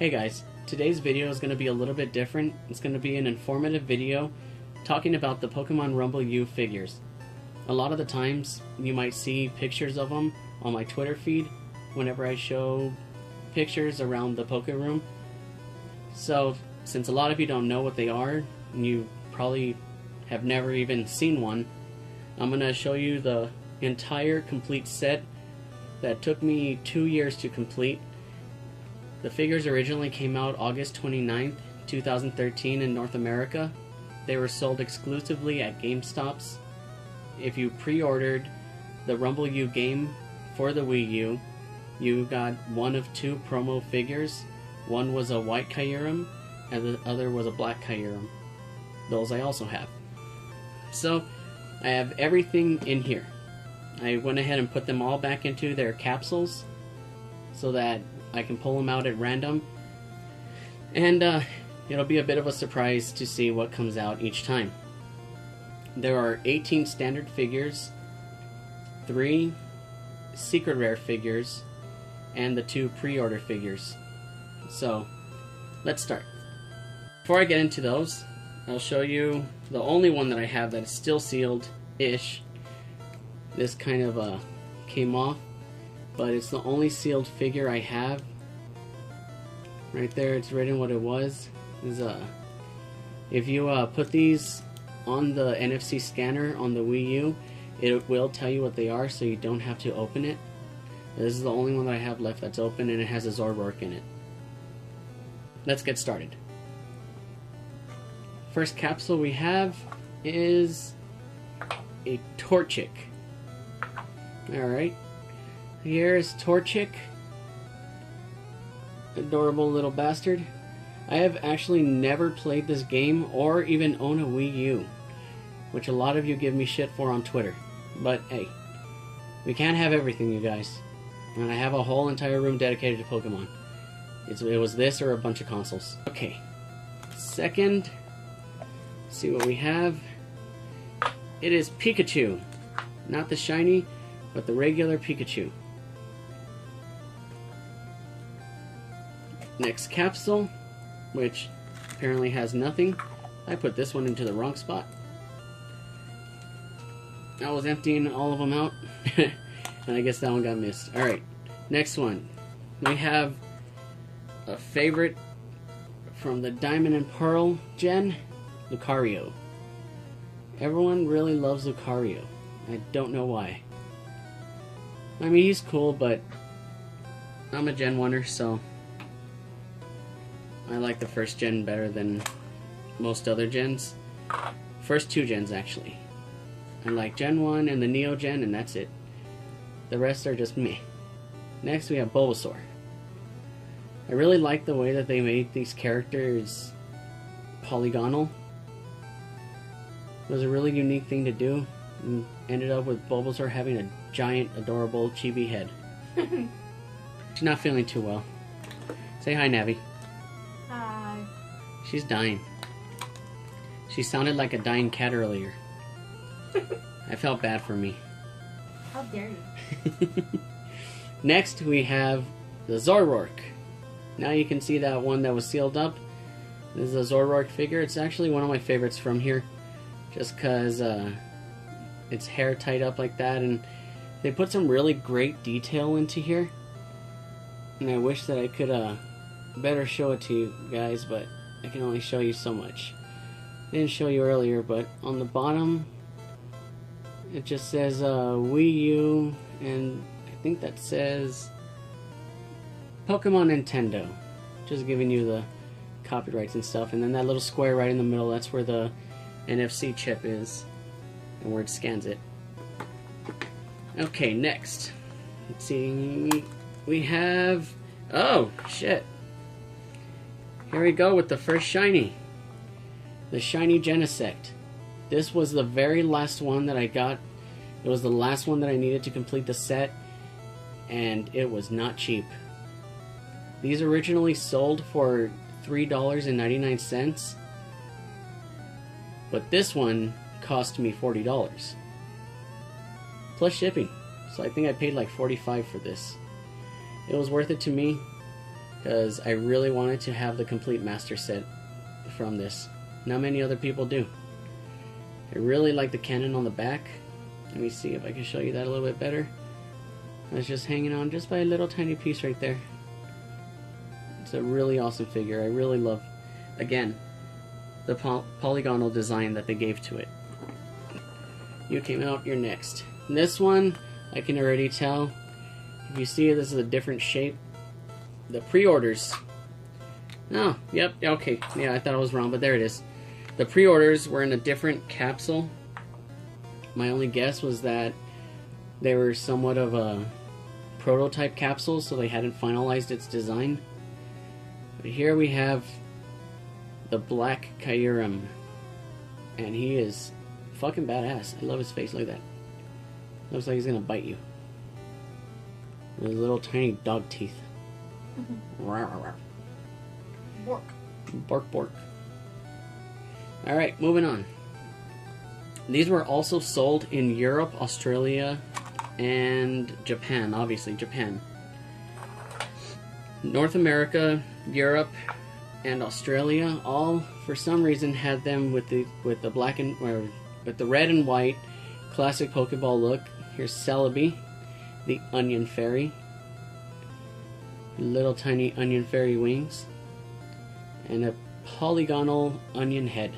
Hey guys, today's video is going to be a little bit different. It's going to be an informative video talking about the Pokemon RumbleU figures. A lot of the times you might see pictures of them on my Twitter feed whenever I show pictures around the Poke Room. So since a lot of you don't know what they are, and you probably have never even seen one, I'm going to show you the entire complete set that took me 2 years to complete. The figures originally came out August 29th, 2013 in North America. They were sold exclusively at GameStops. If you pre-ordered the RumbleU game for the Wii U, you got one of two promo figures. One was a white Kyurem and the other was a black Kyurem. Those I also have. So I have everything in here. I went ahead and put them all back into their capsules so that I can pull them out at random, and it'll be a bit of a surprise to see what comes out each time. There are 18 standard figures, 3 secret rare figures, and the 2 pre-order figures. So let's start. Before I get into those, I'll show you the only one that I have that is still sealed-ish. This kind of came off, but it's the only sealed figure I have. Right there, it's written what it was. If you put these on the NFC scanner on the Wii U, it will tell you what they are, so you don't have to open it. This is the only one that I have left that's open, and it has a Zoroark in it. Let's get started. First capsule we have is a Torchic. Alright. Here's Torchic. Adorable little bastard. I have actually never played this game or even own a Wii U, which a lot of you give me shit for on Twitter. But hey, we can't have everything, you guys. And I have a whole entire room dedicated to Pokemon. It was this or a bunch of consoles. Okay. Second, let's see what we have. It is Pikachu. Not the shiny, but the regular Pikachu. Next capsule, which apparently has nothing. I put this one into the wrong spot. I was emptying all of them out, and I guess that one got missed. Alright, next one. We have a favorite from the Diamond and Pearl gen, Lucario. Everyone really loves Lucario. I don't know why. I mean, he's cool, but I'm a Gen 1er, so I like the first gen better than most other gens. First 2 gens, actually. I like Gen 1 and the Neo Gen, and that's it. The rest are just meh. Next, we have Bulbasaur. I really like the way that they made these characters polygonal. It was a really unique thing to do, and ended up with Bulbasaur having a giant, adorable chibi head. She's not feeling too well. Say hi, Navi. Hi. She's dying. She sounded like a dying cat earlier. I felt bad for me. How dare you? Next, we have the Zoroark. Now you can see that one that was sealed up. This is a Zoroark figure. It's actually one of my favorites from here, just because its hair tied up like that, and they put some really great detail into here. And I wish that I could better show it to you guys, but I can only show you so much. I didn't show you earlier, but on the bottom it just says Wii U, and I think that says Pokemon Nintendo, just giving you the copyrights and stuff. And then that little square right in the middle, that's where the NFC chip is and where it scans it. Okay, next, let's see, we have, oh shit, here we go with the first shiny, the shiny Genesect. This was the very last one that I got. It was the last one that I needed to complete the set, and it was not cheap. These originally sold for $3.99, but this one cost me $40 plus shipping, so I think I paid like $45 for this. It was worth it to me. because I really wanted to have the complete master set from this. Not many other people do. I really like the cannon on the back. Let me see if I can show you that a little bit better. It's just hanging on just by a little tiny piece right there. It's a really awesome figure. I really love, again, the polygonal design that they gave to it. You came out, you're next. And this one, I can already tell. If you see, this is a different shape. The pre-orders. Oh, yep, okay. Yeah, I thought I was wrong, but there it is. The pre-orders were in a different capsule. My only guess was that they were somewhat of a prototype capsule, so they hadn't finalized its design. But here we have the Black Kyurem, and he is fucking badass. I love his face. Look at that. Looks like he's gonna bite you. With his little tiny dog teeth. Bork. Bork, bork. Alright, moving on. These were also sold in Europe, Australia, and Japan. Obviously, Japan. North America, Europe, and Australia all, for some reason, had them with the black and or with the red and white classic Pokeball look. Here's Celebi, the Onion Fairy. Little tiny Onion Fairy wings. And a polygonal onion head.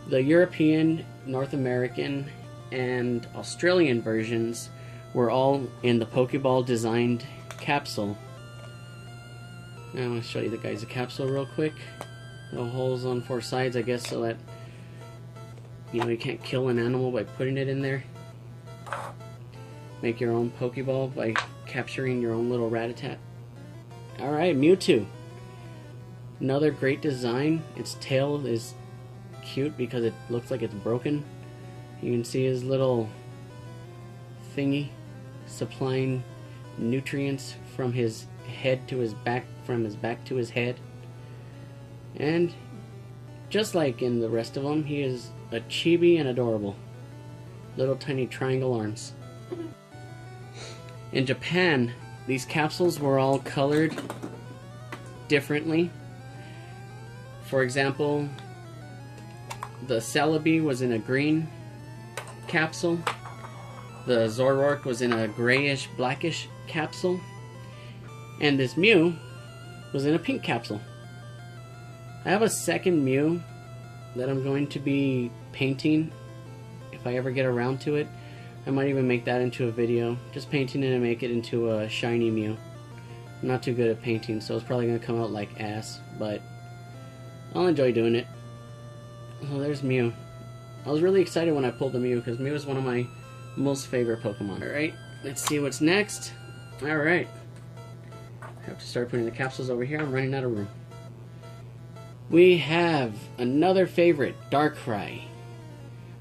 The European, North American, and Australian versions were all in the Pokeball designed capsule. Now I'm going to show you the guys a capsule real quick. Little holes on 4 sides, I guess, so that you can't kill an animal by putting it in there. Make your own Pokeball by capturing your own little Rattata. Alright, Mewtwo. Another great design. Its tail is cute because it looks like it's broken. You can see his little thingy supplying nutrients from his head to his back, from his back to his head. And just like in the rest of them, he is a chibi and adorable. Little tiny triangle arms. In Japan, these capsules were all colored differently. For example, the Celebi was in a green capsule. The Zoroark was in a grayish, blackish capsule. And this Mew was in a pink capsule. I have a second Mew that I'm going to be painting if I ever get around to it. I might even make that into a video. Just painting it and make it into a shiny Mew. I'm not too good at painting, so it's probably going to come out like ass, but I'll enjoy doing it. Oh, there's Mew. I was really excited when I pulled the Mew, because Mew is one of my most favorite Pokemon. Alright, let's see what's next. Alright. I have to start putting the capsules over here. I'm running out of room. We have another favorite, Darkrai.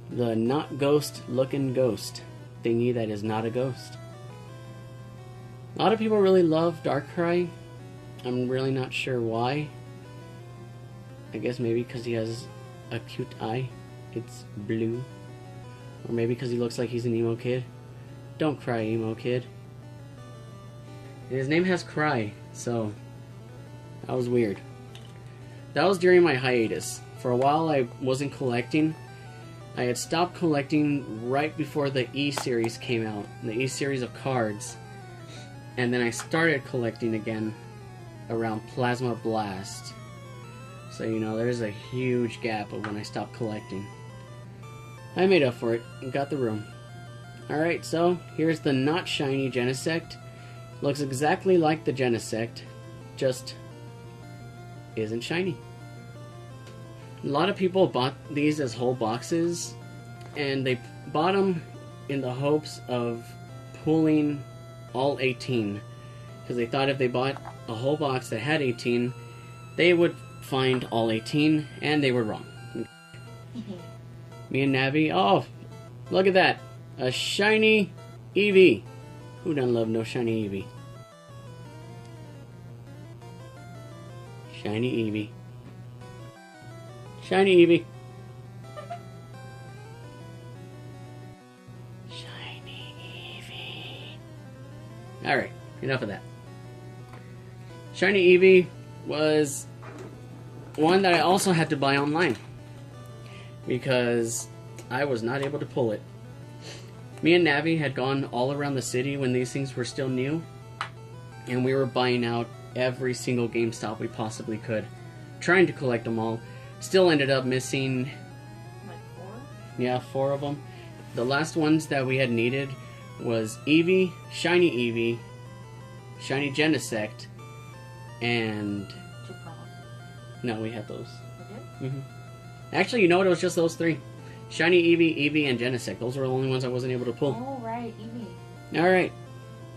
The not ghost looking ghost thingy that is not a ghost. A lot of people really love Darkrai. I'm really not sure why. I guess maybe because he has a cute eye. It's blue. Or maybe because he looks like he's an emo kid. Don't cry, emo kid. And his name has Cry, so that was weird. That was during my hiatus. For a while I wasn't collecting. I had stopped collecting right before the E-Series came out. The E-Series of cards. And then I started collecting again around Plasma Blast. So, there's a huge gap of when I stopped collecting. I made up for it and got the room. Alright, so here's the not shiny Genesect. Looks exactly like the Genesect, just isn't shiny. A lot of people bought these as whole boxes, and they bought them in the hopes of pulling all 18, because they thought if they bought a whole box that had 18, they would find all 18, and they were wrong. Me and Navi, oh, look at that, a shiny Eevee. Who doesn't love no shiny Eevee? Shiny Eevee. Shiny Eevee. Shiny Eevee. Alright, enough of that. Shiny Eevee was one that I also had to buy online because I was not able to pull it. Me and Navi had gone all around the city when these things were still new, and we were buying out every single GameStop we possibly could, trying to collect them all. Still ended up missing, Like 4? yeah, 4 of them. The last ones that we had needed was Eevee, Shiny Eevee, Shiny Genesect, and 2 promos. no, we had those. You did? Actually, you know what? It was just those 3. Shiny Eevee, Eevee, and Genesect. Those were the only ones I wasn't able to pull. Oh, right, Eevee. Alright,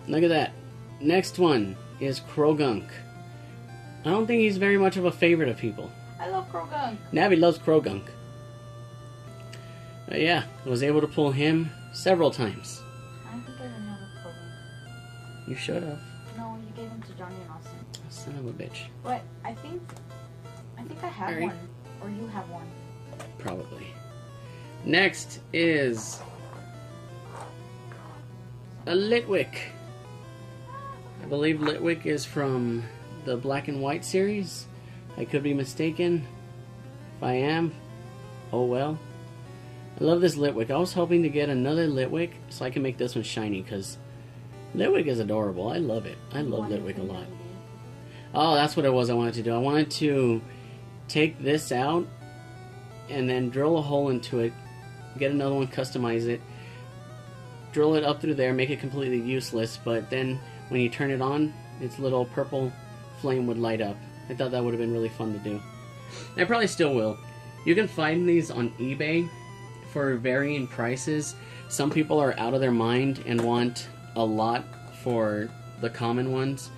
look at that. Next one is Krogunk. I don't think he's very much of a favorite of people. I love Krogunk. Navi loves Krogunk. Yeah, I was able to pull him several times. I don't think I even have a Krogunk. You should have. No, you gave him to Johnny and Austin. Son of a bitch. But I think I have Alright. one. Or you have one. Probably. Next is a Litwick. I believe Litwick is from the Black and White series. I could be mistaken. If I am, oh well. I love this Litwick. I was hoping to get another Litwick so I can make this one shiny because Litwick is adorable. I love it. I love Litwick a lot. Oh, that's what it was I wanted to do. I wanted to take this out and then drill a hole into it, get another one, customize it, drill it up through there, make it completely useless, but then when you turn it on, its little purple flame would light up. I thought that would have been really fun to do. I probably still will. You can find these on eBay for varying prices. Some people are out of their mind and want a lot for the common ones,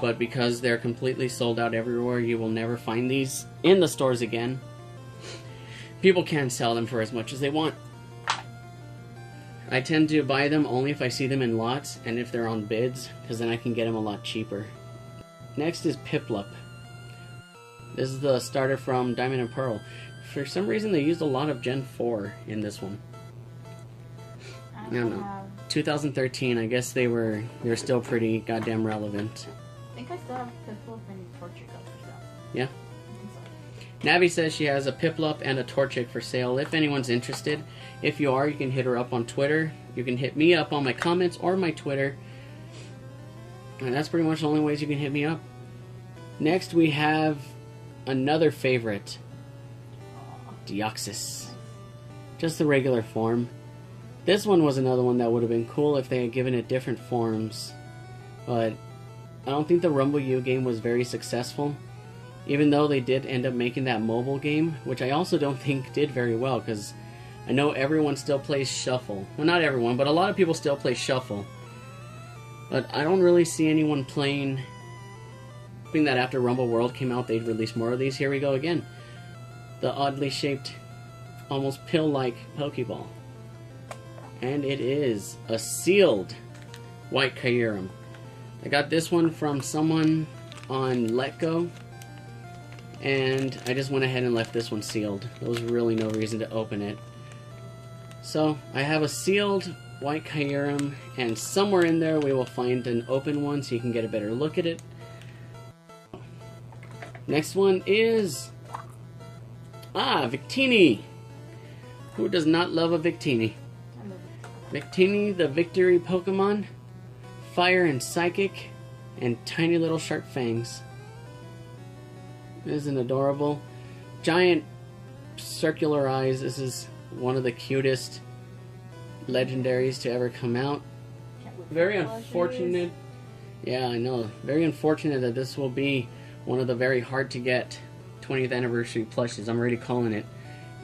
but because they're completely sold out everywhere, you will never find these in the stores again. People can sell them for as much as they want. I tend to buy them only if I see them in lots and if they're on bids, because then I can get them a lot cheaper. Next is Piplup. This is the starter from Diamond and Pearl. For some reason they used a lot of Gen 4 in this one. I don't know. 2013, I guess they're still pretty goddamn relevant. I think I still have Piplup and Torchic up for sale. Yeah? I think so. Navi says she has a Piplup and a Torchic for sale if anyone's interested. If you are, you can hit her up on Twitter. You can hit me up on my comments or my Twitter. And that's pretty much the only ways you can hit me up. Next we have another favorite. Deoxys. Just the regular form. This one was another one that would have been cool if they had given it different forms. But I don't think the RumbleU game was very successful. Even though they did end up making that mobile game, which I also don't think did very well, because I know everyone still plays Shuffle. Well, not everyone, but a lot of people still play Shuffle. But I don't really see anyone playing... Hoping that after Rumble World came out, they'd release more of these. Here we go again. The oddly shaped, almost pill-like Pokeball. And it is a sealed White Kyurem. I got this one from someone on Letgo, and I just went ahead and left this one sealed. There was really no reason to open it. So, I have a sealed White Kyurem, and somewhere in there we will find an open one so you can get a better look at it. Next one is... Victini! Who does not love a Victini? I love it. Victini, the victory Pokemon. Fire and Psychic, and tiny little sharp fangs. Isn't adorable? Giant circular eyes. This is one of the cutest legendaries to ever come out. Very unfortunate. Yeah, I know. Very unfortunate that this will be one of the very hard to get 20th anniversary plushes. I'm already calling it.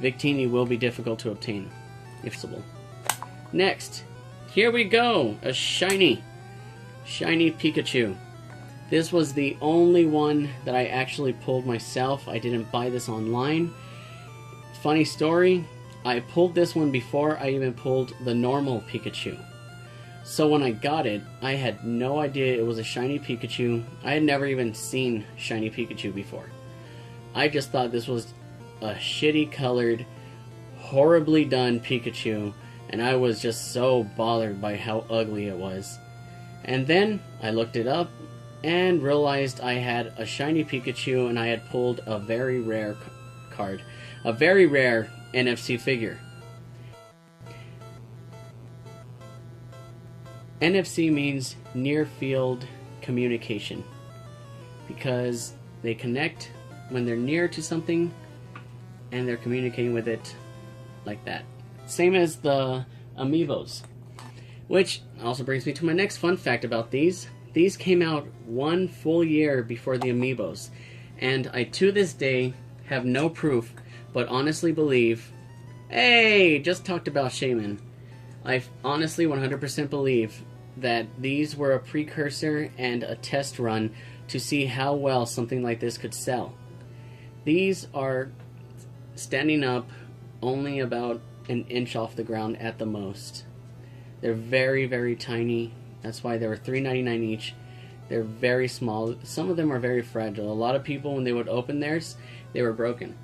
Victini will be difficult to obtain, if possible. Next, here we go. A shiny Pikachu. This was the only one that I actually pulled myself. I didn't buy this online. Funny story, I pulled this one before I even pulled the normal Pikachu. So when I got it, I had no idea it was a shiny Pikachu. I had never even seen shiny Pikachu before. I just thought this was a shitty colored, horribly done Pikachu, and I was just so bothered by how ugly it was. And then I looked it up, and realized I had a shiny Pikachu and I had pulled a very rare card. A very rare NFC figure. NFC means near field communication, because they connect when they're near to something and they're communicating with it like that. Same as the Amiibos. Which also brings me to my next fun fact about these. These came out 1 full year before the Amiibos, and I to this day have no proof, but honestly believe, hey, just talked about Shaman. I honestly 100% believe that these were a precursor and a test run to see how well something like this could sell. These are standing up only about an inch off the ground at the most. They're very, very tiny. That's why they were $3.99 each. They're very small. Some of them are very fragile. A lot of people, when they would open theirs, they were broken.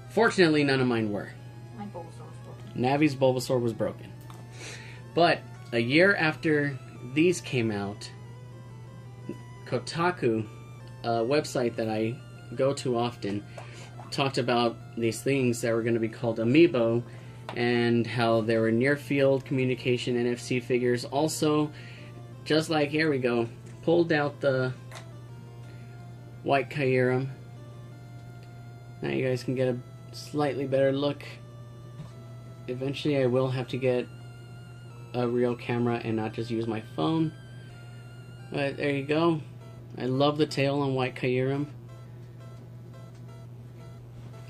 Fortunately, none of mine were. My Bulbasaur was broken. Navi's Bulbasaur was broken. But a year after these came out, Kotaku, a website that I go to often, talked about these things that were going to be called Amiibo, and how they were near field communication NFC figures. Also, just like, here we go, pulled out the white Kyurem. Now you guys can get a slightly better look. Eventually I will have to get a real camera and not just use my phone. But there you go. I love the tail on white Kyurem.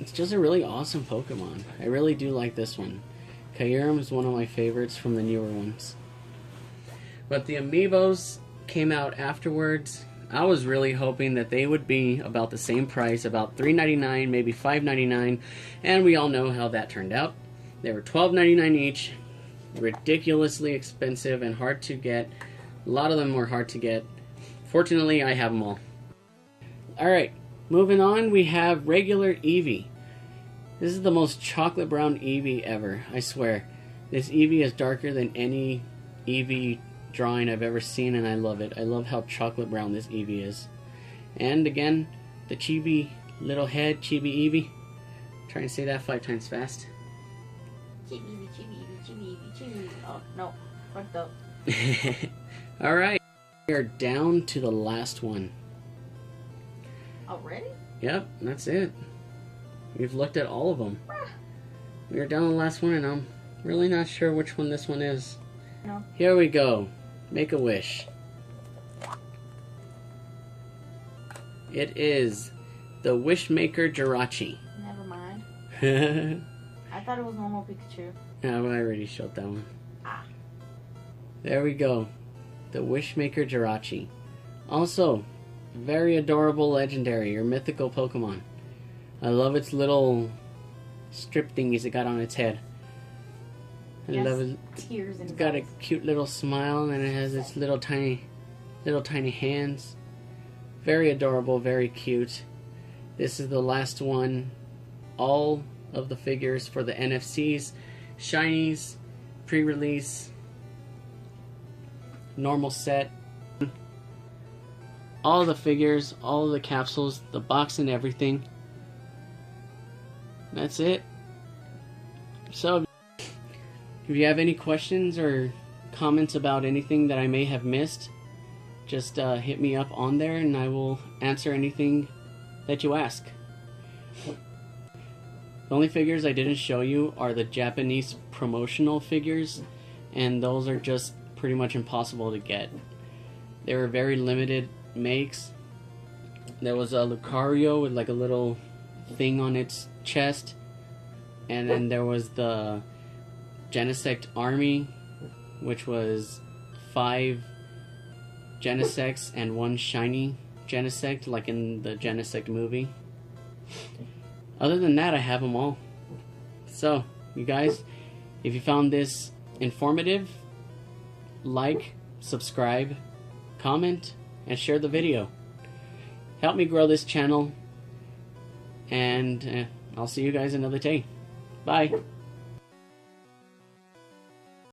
It's just a really awesome Pokemon. I really do like this one. Kyurem is one of my favorites from the newer ones. But the Amiibos came out afterwards. I was really hoping that they would be about the same price, about $3.99, maybe $5.99, and we all know how that turned out. They were $12.99 each, ridiculously expensive and hard to get. A lot of them were hard to get. Fortunately, I have them all. Alright, moving on, we have regular Eevee. This is the most chocolate brown Eevee ever, I swear. This Eevee is darker than any Eevee drawing I've ever seen, and I love it. I love how chocolate brown this Eevee is. And again, the chibi little head, Chibi Eevee. Try and say that 5 times fast. Chibi Eevee, Chibi Eevee, Chibi Eevee, Chibi Eevee. Oh, no. Fucked up. Alright, we are down to the last one. Already? Yep, that's it. We've looked at all of them. We are down to the last one, and I'm really not sure which one this one is. No. Here we go. Make a wish. It is the Wishmaker Jirachi. Never mind. Yeah, I thought it was normal Pikachu. I already showed that one. Ah. There we go. The Wishmaker Jirachi. Also, very adorable legendary or mythical Pokemon. I love its little strip thingies it got on its head. I love it. Tears in It's his got a eyes. cute little smile, and it has its little tiny hands. Very adorable, very cute. This is the last one. All of the figures for the NFCs, shinies, pre-release, normal set. All the figures, all of the capsules, the box and everything. That's it. So, if you have any questions or comments about anything that I may have missed, just hit me up on there and I will answer anything that you ask. The only figures I didn't show you are the Japanese promotional figures, and those are just pretty much impossible to get. They were very limited makes. There was a Lucario with like a little thing on its chest, and then there was the Genesect Army, which was 5 Genesects and 1 shiny Genesect, like in the Genesect movie. Other than that, I have them all. So, you guys, if you found this informative, like, subscribe, comment, and share the video. Help me grow this channel, and I'll see you guys another day. Bye.